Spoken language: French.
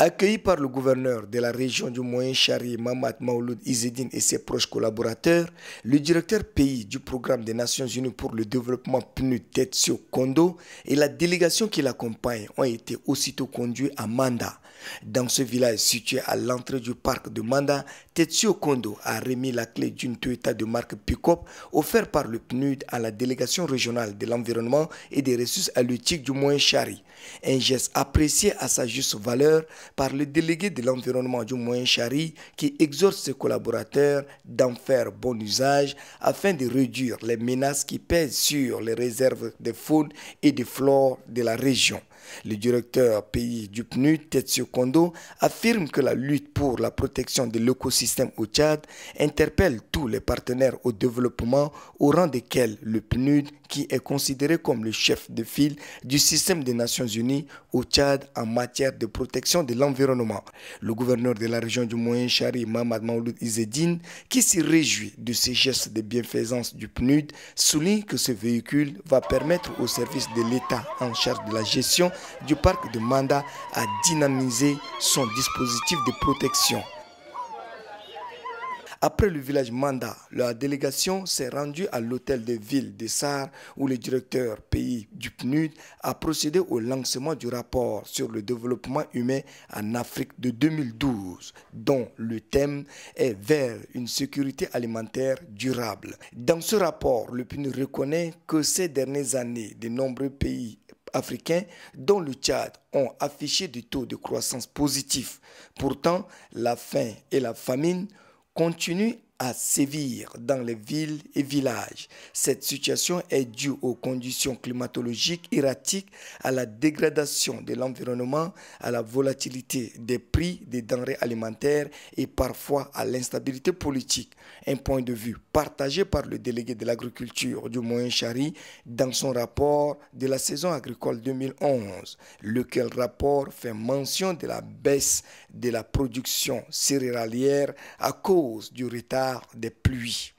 Accueilli par le gouverneur de la région du Moyen-Chari, Mamad Maouloud Izzedine et ses proches collaborateurs, le directeur pays du programme des Nations Unies pour le développement PNUD Tetsio Kondo et la délégation qui l'accompagne ont été aussitôt conduits à Manda. Dans ce village situé à l'entrée du parc de Manda, Tetsio Kondo a remis la clé d'une Toyota de marque Pick-up offerte par le PNUD à la délégation régionale de l'environnement et des ressources halieutiques du Moyen-Chari. Un geste apprécié à sa juste valeur par le délégué de l'environnement du Moyen-Chari qui exhorte ses collaborateurs d'en faire bon usage afin de réduire les menaces qui pèsent sur les réserves de faune et de flore de la région. Le directeur pays du PNUD, Tetsio Kondo, affirme que la lutte pour la protection de l'écosystème au Tchad interpelle tous les partenaires au développement, au rang desquels le PNUD, qui est considéré comme le chef de file du système des Nations Unies au Tchad en matière de protection de l'environnement. Le gouverneur de la région du Moyen-Chari, Mamad Maouloud Izzedine, qui se réjouit de ces gestes de bienfaisance du PNUD, souligne que ce véhicule va permettre aux services de l'État en charge de la gestion du parc de Manda à dynamiser son dispositif de protection. Après le village Manda, la délégation s'est rendue à l'hôtel de ville de Sar où le directeur pays du PNUD a procédé au lancement du rapport sur le développement humain en Afrique de 2012, dont le thème est vers une sécurité alimentaire durable. Dans ce rapport, le PNUD reconnaît que ces dernières années, de nombreux pays africains, dont le Tchad, ont affiché des taux de croissance positifs. Pourtant, la faim et la famine continue à sévir dans les villes et villages. Cette situation est due aux conditions climatologiques erratiques, à la dégradation de l'environnement, à la volatilité des prix des denrées alimentaires et parfois à l'instabilité politique. Un point de vue partagé par le délégué de l'agriculture du Moyen-Chari dans son rapport de la saison agricole 2011, lequel rapport fait mention de la baisse de la production céréalière à cause du retard des pluies.